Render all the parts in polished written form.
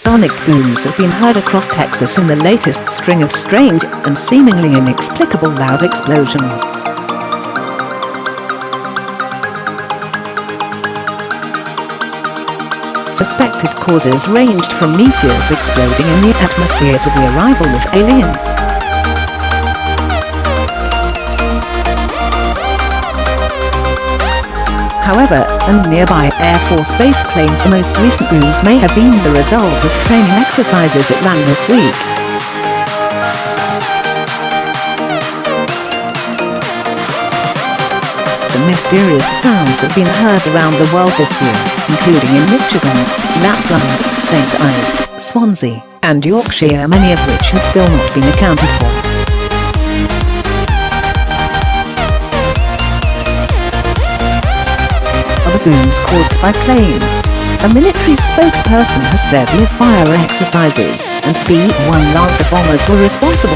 sonic booms have been heard across Texas in the latest string of strange and seemingly inexplicable loud explosions. Suspected causes ranged from meteors exploding in the atmosphere to the arrival of aliens. However, a nearby Air Force base claims the most recent booms may have been the result of training exercises it ran this week. The mysterious sounds have been heard around the world this year, including in Michigan, Lapland, St. Ives, Swansea, and Yorkshire, many of which have still not been accounted for. Other booms caused by planes. A military spokesperson has said live fire exercises and B-1 Lancer bombers were responsible.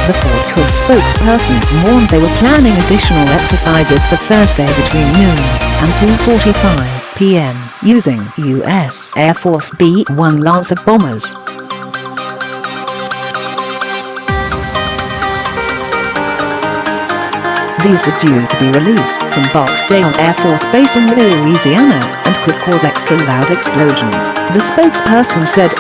The Fort Hood spokesperson warned they were planning additional exercises for Thursday between noon and 2:45 p.m. using U.S. Air Force B-1 Lancer bombers. These were due to be released from Barksdale Air Force Base in Louisiana and could cause extra loud explosions, the spokesperson said.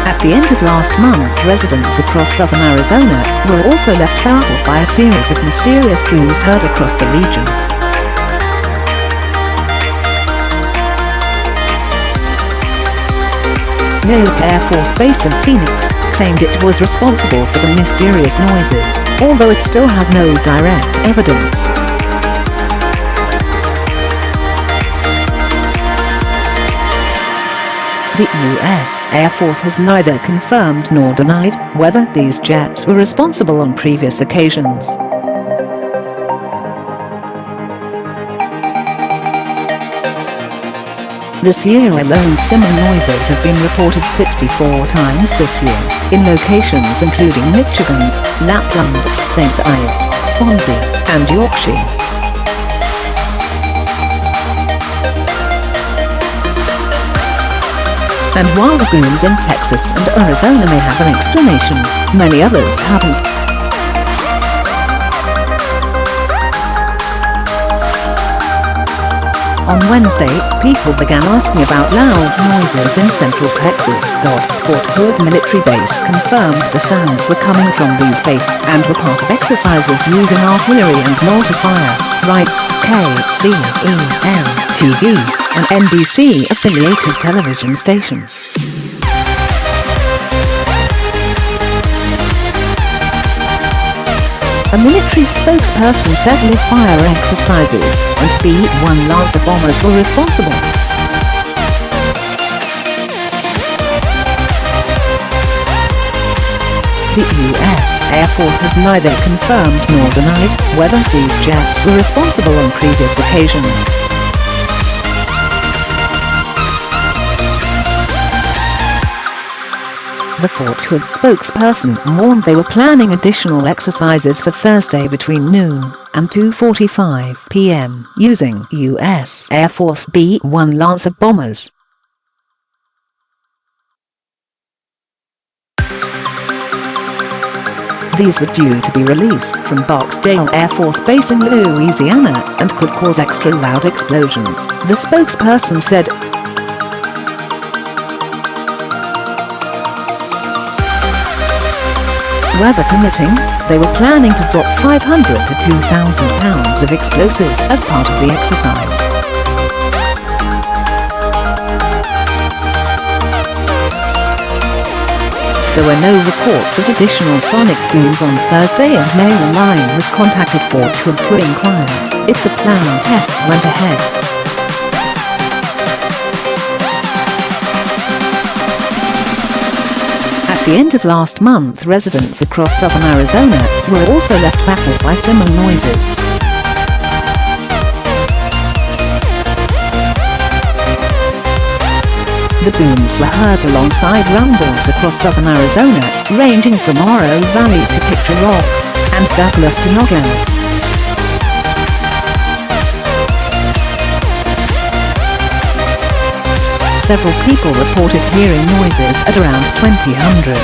At the end of last month, residents across southern Arizona were also left baffled by a series of mysterious booms heard across the region. Newark Air Force Base in Phoenix claimed it was responsible for the mysterious noises, although it still has no direct evidence. The U.S. Air Force has neither confirmed nor denied whether these jets were responsible on previous occasions. This year alone, similar noises have been reported 64 times this year, in locations including Michigan, Lapland, St. Ives, Swansea, and Yorkshire. And while the booms in Texas and Arizona may have an explanation, many others haven't. On Wednesday, people began asking about loud noises in central Texas. Fort Hood Military Base confirmed the sounds were coming from these bases and were part of exercises using artillery and mortar-fire, writes KCEN-TV, an NBC-affiliated television station. A military spokesperson said live fire exercises and B-1 Lancer bombers were responsible. The U.S. Air Force has neither confirmed nor denied whether these jets were responsible on previous occasions. The Fort Hood spokesperson warned they were planning additional exercises for Thursday between noon and 2:45 p.m. using U.S. Air Force B-1 Lancer bombers. These were due to be released from Barksdale Air Force Base in Louisiana and could cause extra loud explosions, the spokesperson said. Weather permitting, they were planning to drop 500 to 2,000 pounds of explosives as part of the exercise. There were no reports of additional sonic booms on Thursday, and Mail Online was contacted Fort Hood to inquire if the planned tests went ahead. At the end of last month, residents across southern Arizona were also left baffled by similar noises. The the booms were heard alongside rumbles across southern Arizona, ranging from Oro Valley to Picture Rocks and Douglas to Nogales. Several people reported hearing noises at around 2000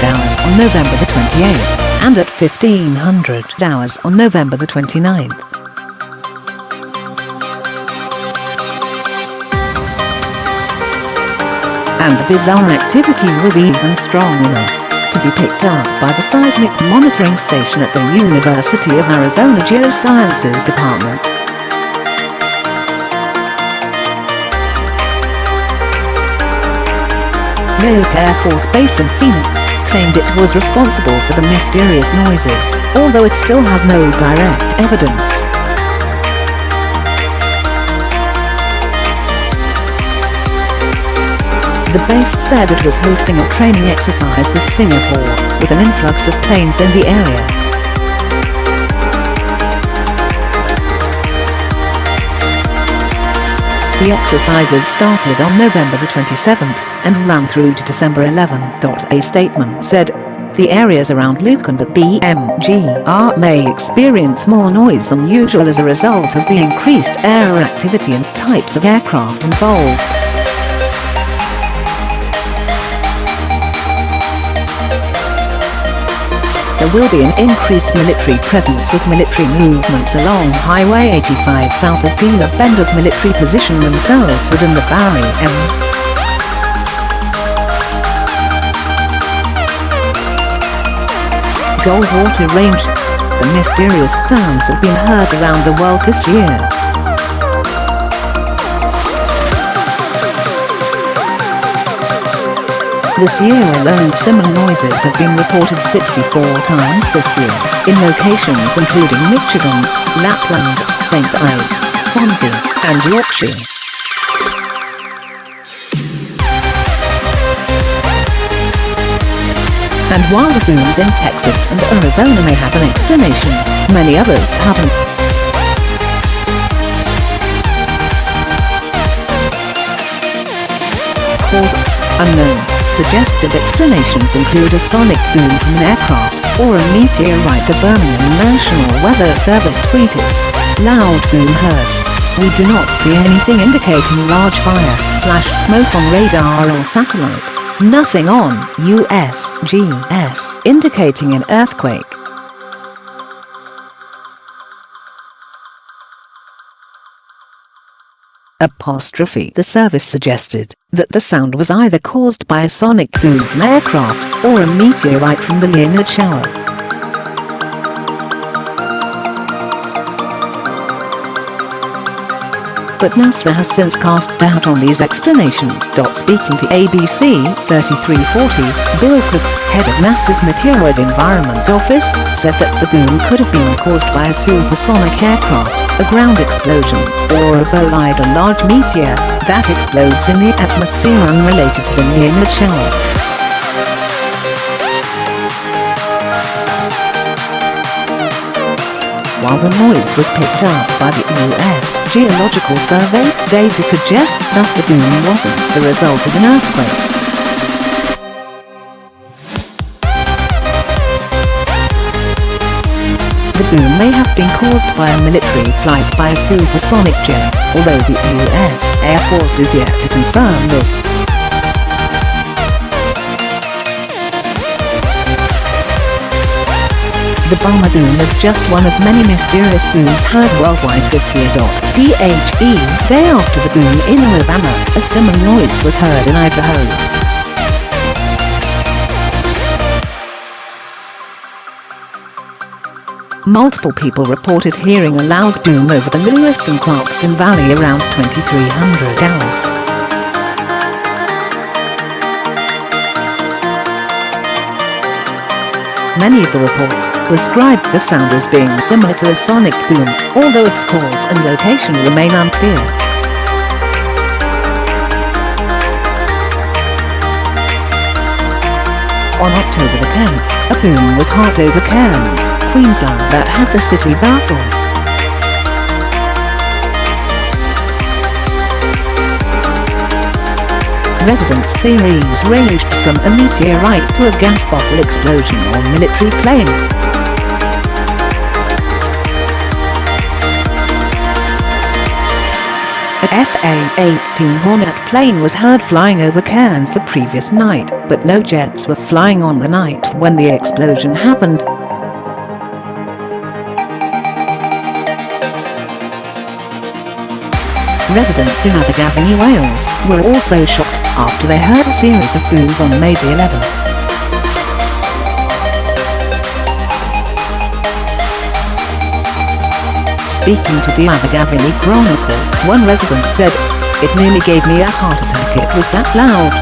hours on November the 28th, and at 1500 hours on November the 29th. And the bizarre activity was even strong enough to be picked up by the seismic monitoring station at the University of Arizona Geosciences Department. Lake Air Force Base in Phoenix claimed it was responsible for the mysterious noises, although it still has no direct evidence. The base said it was hosting a training exercise with Singapore, with an influx of planes in the area. The exercises started on November the 27th and ran through to December 11. A statement said, "The areas around Luke and the BMGR may experience more noise than usual as a result of the increased air activity and types of aircraft involved." There will be an increased military presence with military movements along Highway 85 south of Gila. Bender's military position themselves within the Barry M. Goldwater Range. The mysterious sounds have been heard around the world this year. This year alone, similar noises have been reported 64 times this year, in locations including Michigan, Lapland, St. Ives, Swansea, and Yorkshire. And while the booms in Texas and Arizona may have an explanation, many others haven't. Cause unknown. Suggested explanations include a sonic boom from an aircraft, or a meteorite. The Birmingham National Weather Service tweeted, "Loud boom heard. We do not see anything indicating large fire/smoke on radar or satellite. Nothing on USGS indicating an earthquake." The service suggested that the sound was either caused by a sonic boom from aircraft or a meteorite from the Leonid shower. But NASA has since cast doubt on these explanations. Speaking to ABC 3340, Bill Cook, head of NASA's Meteorology and Environment Office, said that the boom could have been caused by a supersonic aircraft, a ground explosion, or a bolide, a large meteor that explodes in the atmosphere unrelated to the Leonid shower. While the noise was picked up by the U.S. Geological Survey, data suggests that the boom wasn't the result of an earthquake. The boom may have been caused by a military flight by a supersonic jet, although the U.S. Air Force is yet to confirm this. The Bomber boom is just one of many mysterious booms heard worldwide this year. Day after the boom in Alabama, a similar noise was heard in Idaho. Multiple people reported hearing a loud boom over the Lewiston Clarkston Valley around 2300 hours. Many of the reports described the sound as being similar to a sonic boom, although its cause and location remain unclear. On October the 10th, a boom was heard over Cairns, Queensland that had the city baffled. Residents' theories ranged from a meteorite to a gas bottle explosion or military plane. A FA-18 Hornet plane was heard flying over Cairns the previous night, but no jets were flying on the night when the explosion happened. Residents in Abergavenny, Wales, were also shocked after they heard a series of booms on May the 11th. Speaking to the Abergavenny Chronicle, one resident said, "It nearly gave me a heart attack, it was that loud."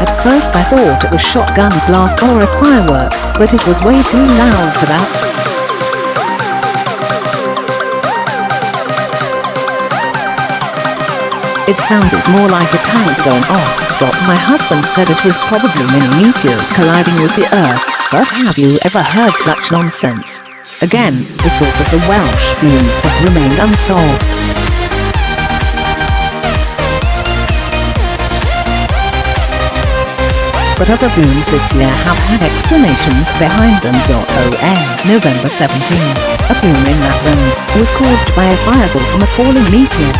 At first I thought it was shotgun blast or a firework, but it was way too loud for that. It sounded more like a tank going off. My husband said it was probably mini meteors colliding with the Earth, but have you ever heard such nonsense? Again, the source of the Welsh booms have remained unsolved. But other booms this year have had explanations behind them. November 17, a boom in Lapland was caused by a fireball from a falling meteor.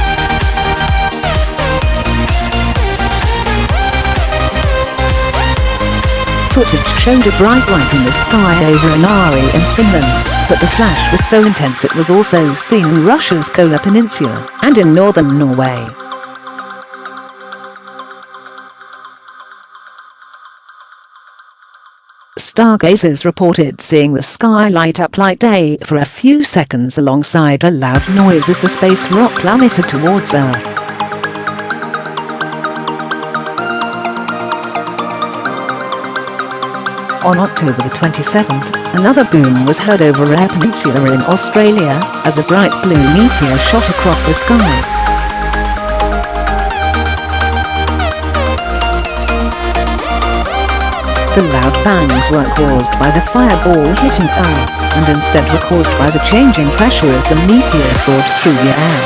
Footage showed a bright light in the sky over Inari in Finland, but the flash was so intense it was also seen in Russia's Kola Peninsula and in northern Norway. Stargazers reported seeing the sky light up like day for a few seconds alongside a loud noise as the space rock plummeted towards Earth. On October the 27th, another boom was heard over Eyre Peninsula in Australia, as a bright blue meteor shot across the sky. The loud bangs weren't caused by the fireball hitting Earth, and instead were caused by the changing pressure as the meteor soared through the air.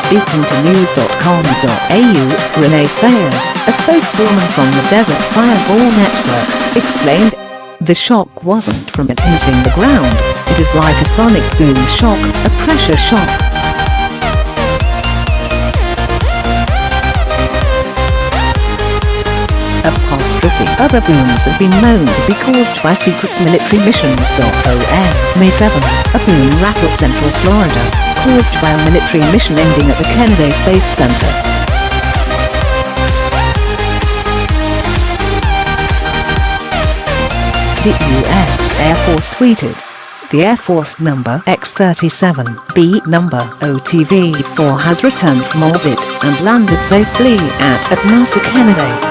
Speaking to news.com.au, Renee Sayers, a spokeswoman from the Desert Fireball Network, explained, "The shock wasn't from it hitting the ground, it is like a sonic boom shock, a pressure shock." Other booms have been known to be caused by secret military missions. May 7, a boom rattled Central Florida, caused by a military mission ending at the Kennedy Space Center. The U.S. Air Force tweeted, "The Air Force number X-37B number OTV-4 has returned from orbit and landed safely at NASA Kennedy."